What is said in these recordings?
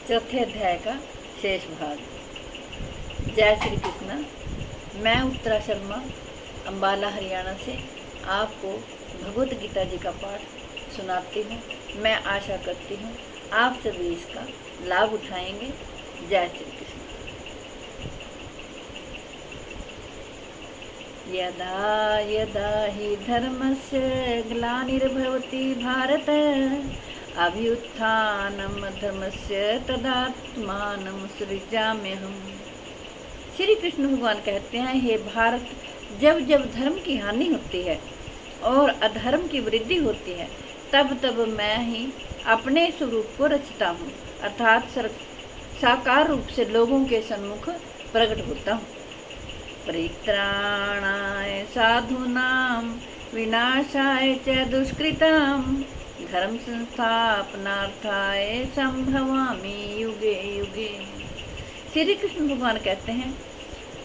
चौथे अध्याय का शेष भाग। जय श्री कृष्ण। मैं उत्तरा शर्मा अम्बाला हरियाणा से आपको भगवत गीता जी का पाठ सुनाती हूँ। मैं आशा करती हूँ आप सभी इसका लाभ उठाएंगे। जय श्री कृष्ण। यदा यदा हि धर्मस्य ग्लानिर्भवति भारत अभ्युत्थानं धर्मस्य तदात्मानं सृजाम्यहम्। श्री कृष्ण भगवान कहते हैं, हे भारत, जब जब धर्म की हानि होती है और अधर्म की वृद्धि होती है, तब तब मैं ही अपने स्वरूप को रचता हूँ, अर्थात साकार रूप से लोगों के सम्मुख प्रकट होता हूँ। परित्राणाय साधूनां विनाशाय च दुष्कृतां धर्म संस्थापनार्थाय संभवामि युगे युगे। श्री कृष्ण भगवान कहते हैं,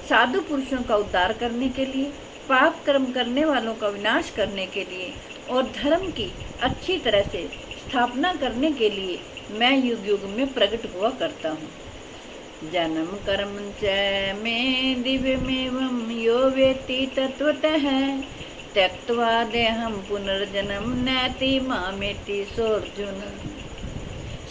साधु पुरुषों का उद्धार करने के लिए, पाप कर्म करने वालों का विनाश करने के लिए और धर्म की अच्छी तरह से स्थापना करने के लिए मैं युग युग में प्रकट हुआ करता हूँ। जन्म कर्म च में दिव्यमेवं यो वेत्ति तत्वतः त्यक्त्वा देहं पुनर्जन्म नैति मामेति सोऽर्जुन।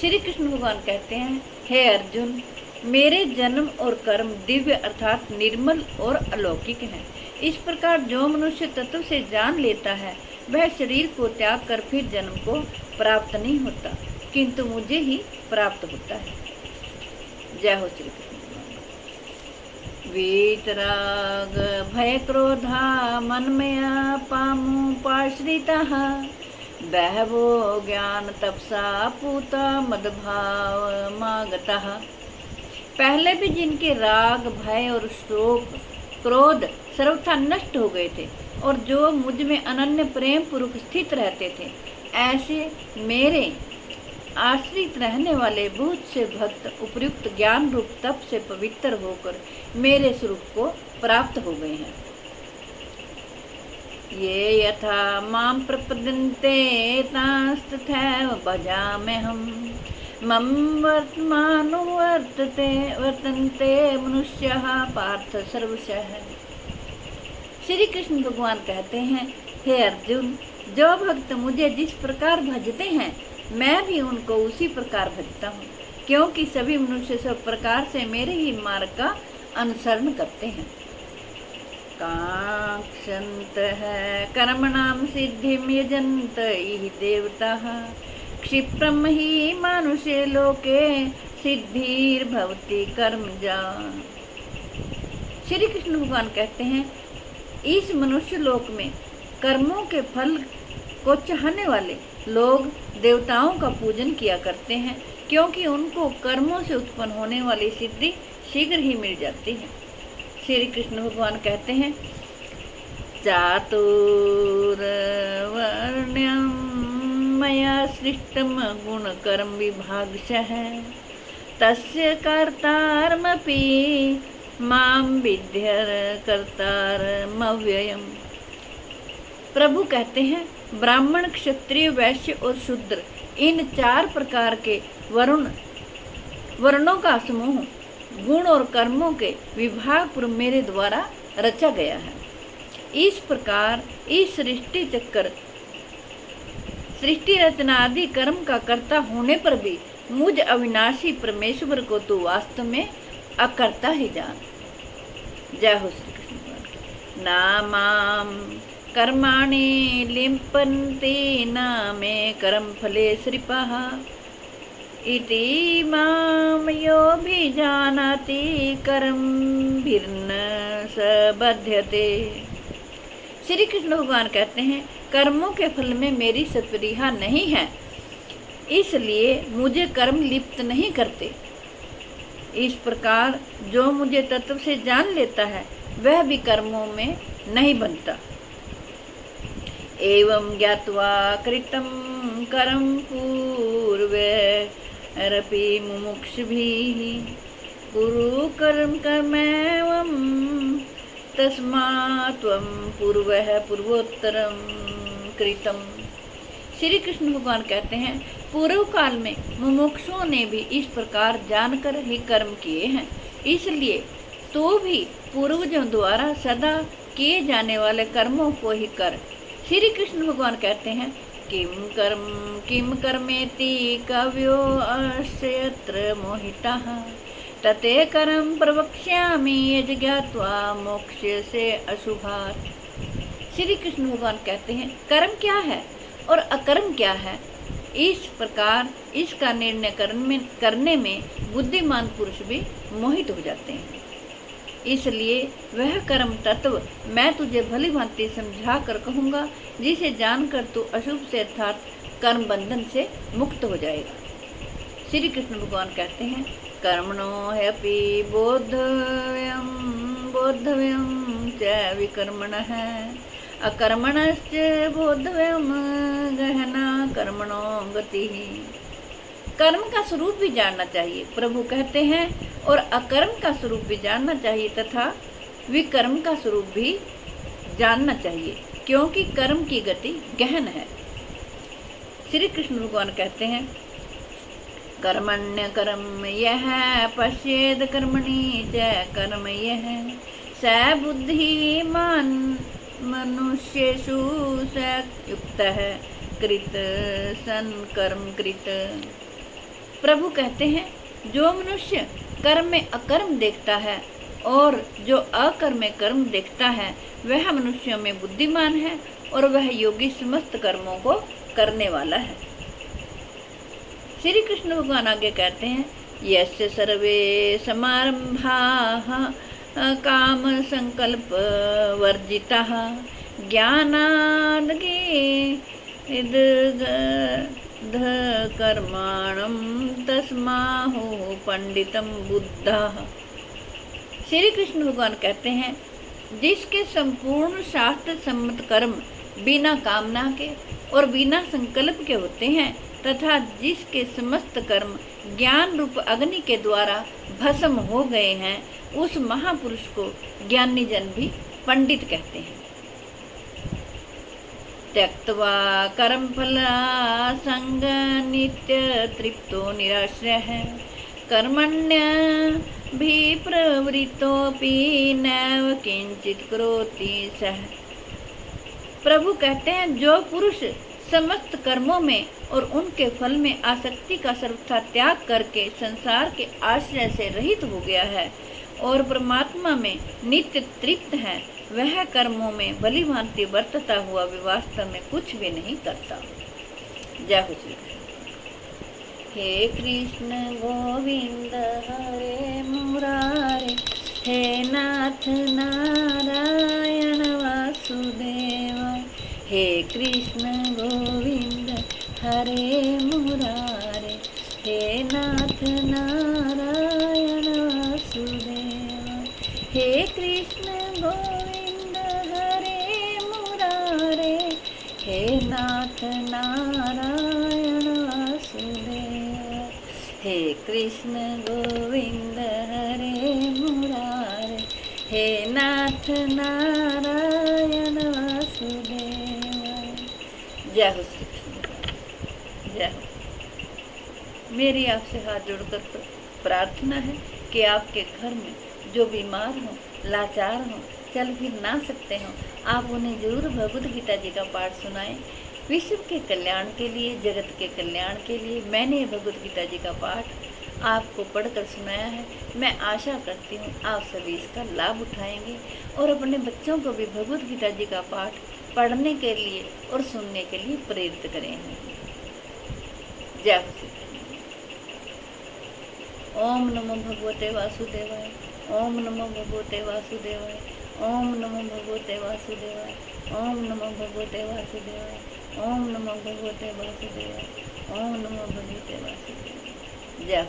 श्री कृष्ण भगवान कहते हैं, हे अर्जुन, मेरे जन्म और कर्म दिव्य अर्थात निर्मल और अलौकिक हैं। इस प्रकार जो मनुष्य तत्व से जान लेता है वह शरीर को त्याग कर फिर जन्म को प्राप्त नहीं होता, किंतु मुझे ही प्राप्त होता है। जय हो श्री कृष्ण। वीतराग भय क्रोधा मनमया पामुपाश्रितः बहवो ज्ञान तपसा पूता मदभाव मागतः। पहले भी जिनके राग भय और शोक क्रोध सर्वथा नष्ट हो गए थे और जो मुझ में अनन्य प्रेम पूर्वक स्थित रहते थे, ऐसे मेरे आश्रित रहने वाले बहुत से भक्त उपयुक्त ज्ञान रूप तप से पवित्र होकर मेरे स्वरूप को प्राप्त हो गए हैं। ये यथा मां प्रपद्यन्ते तांस्तथैव भजाम्यहम् मम वर्तन्ते मनुष्यः पार्थ सर्वशः। श्री कृष्ण भगवान कहते हैं, हे अर्जुन, जो भक्त मुझे जिस प्रकार भजते हैं मैं भी उनको उसी प्रकार भजता हूँ, क्योंकि सभी मनुष्य सब प्रकार से मेरे ही मार्ग का अनुसरण करते हैं। कांक्षन्तः कर्मणां सिद्धिं यजन्त इहि देवताः क्षिप्रं हि मानुषे लोके सिद्धिर्भवति कर्मजा। श्री कृष्ण भगवान कहते हैं, इस मनुष्य लोक में कर्मों के फल को चाहने वाले लोग देवताओं का पूजन किया करते हैं, क्योंकि उनको कर्मों से उत्पन्न होने वाली सिद्धि शीघ्र ही मिल जाती है। श्री कृष्ण भगवान कहते हैं, चातुर्वर्ण्यं मया सृष्टं गुणकर्म विभागशः तस्य कर्तारमपि मां विद्यते कर्तारमव्ययम्। प्रभु कहते हैं, ब्राह्मण, क्षत्रिय, वैश्य और शूद्र, इन 4 प्रकार के वर्णों का समूह गुण और कर्मों के विभाग पर मेरे द्वारा रचा गया है। इस प्रकार इस सृष्टि रचना आदि कर्म का कर्ता होने पर भी मुझ अविनाशी परमेश्वर को तू वास्तव में अकर्ता ही जान। जय हो श्री कृष्ण। नामाम कर्माणि लिम्पन्ति न मे कर्मफले सृपाः इति मां योऽभिजानाति कर्मभिर्न स बध्यते। श्री कृष्ण भगवान कहते हैं, कर्मों के फल में मेरी स्पृहा नहीं है, इसलिए मुझे कर्म लिप्त नहीं करते। इस प्रकार जो मुझे तत्व से जान लेता है वह भी कर्मों में नहीं बनता। एवं ज्ञात्वा कृतं कर्म पूर्वैरपि मुमुक्षुभिः कुरु कर्म कर्मैवं तस्मात् त्वं पूर्वः पूर्वोत्तरं कृतं। श्री कृष्ण भगवान कहते हैं, पूर्व काल में मुमुक्षुओं ने भी इस प्रकार जानकर ही कर्म किए हैं। इसलिए तो भी पूर्वजों द्वारा सदा किए जाने वाले कर्मों को ही कर। श्री कृष्ण भगवान कहते हैं, किम कर्मेति कव्यो अस्यत्र मोहितः तते कर्म प्रवक्ष्यामि यज्ञात्वा मोक्ष से अशुभात्। श्री कृष्ण भगवान कहते हैं, कर्म क्या है और अकर्म क्या है, इस प्रकार इसका निर्णय करने में बुद्धिमान पुरुष भी मोहित हो जाते हैं। इसलिए वह कर्म तत्व मैं तुझे भली भांति समझा कर कहूँगा, जिसे जानकर तू अशुभ से अर्थात कर्म बंधन से मुक्त हो जाएगा। श्री कृष्ण भगवान कहते हैं, कर्मणो ह्यपि बोद्धव्यम च विकर्मणः अकर्मणश्च बोद्धव्यम गहना कर्मणो गतिः। कर्म का स्वरूप भी जानना चाहिए, प्रभु कहते हैं, और अकर्म का स्वरूप भी जानना चाहिए तथा विकर्म का स्वरूप भी जानना चाहिए, क्योंकि कर्म की गति गहन है। श्री कृष्ण भगवान कहते हैं, कर्मण्य कर्म यह पश्येद कर्मणि च कर्म यह स बुद्धिमान मनुष्येषु स युक्तः कृत सन कर्म कृत। प्रभु कहते हैं, जो मनुष्य कर्म में अकर्म देखता है और जो अकर्म में कर्म देखता है, वह मनुष्यों में बुद्धिमान है और वह योगी समस्त कर्मों को करने वाला है। श्री कृष्ण भगवान आगे कहते हैं, यस्य सर्वे समारंभाः काम संकल्प वर्जिताः ज्ञानाद् कर्माणं तस्माहु पंडितम बुद्धाः। श्री कृष्ण भगवान कहते हैं, जिसके संपूर्ण शास्त्र सम्मत कर्म बिना कामना के और बिना संकल्प के होते हैं तथा जिसके समस्त कर्म ज्ञान रूप अग्नि के द्वारा भस्म हो गए हैं, उस महापुरुष को ज्ञानी जन भी पंडित कहते हैं। त्यक्त्वा कर्म फलासंग नित्य तृप्तो निराश्रयः कर्मण्य भी प्रवृत्तोऽपि नैव किंचित करोति सः। प्रभु कहते हैं, जो पुरुष समस्त कर्मों में और उनके फल में आसक्ति का सर्वथा त्याग करके संसार के आश्रय से रहित हो गया है और परमात्मा में नित्य तृप्त है, वह कर्मों में भली भांति बरतता हुआ भी वास्तव में कुछ भी नहीं करता। जय हो श्री कृष्ण। हे कृष्ण गोविंद हरे मुरारे, हे नाथ नारायण वासुदेव। हे कृष्ण गोविंद हरे मुरारे, हे नाथ नारायण वासुदेव। हे कृष्ण गोविंद हरे मुरारे, हे नाथ नारायण वासुदेव। हे कृष्ण गोविंद हरे मुरारे, हे नाथ नारायण वासुदेव। जय हो श्री कृष्ण, जय हो। मेरी आपसे हाथ जोड़कर प्रार्थना है कि आपके घर में जो बीमार हों, लाचार हों, चल फिर ना सकते हों, आप उन्हें जरूर भगवद गीता जी का पाठ सुनाएं। विश्व के कल्याण के लिए, जगत के कल्याण के लिए मैंने भगवद गीता जी का पाठ आपको पढ़कर सुनाया है। मैं आशा करती हूँ आप सभी इसका लाभ उठाएंगे और अपने बच्चों को भी भगवद गीता जी का पाठ पढ़ने के लिए और सुनने के लिए प्रेरित करेंगे। जय हो श्री कृष्ण। ओम नमो भगवते वासुदेवाय, ओम नमो भगवते वासुदेवाय, ओम नमो भगवते वासुदेवाय, ओम नमो भगवते वासुदेवाय, ओम नमो भगवते वासुदेवाय, ओम नमो भगवते वासुदेवाय। जय हो।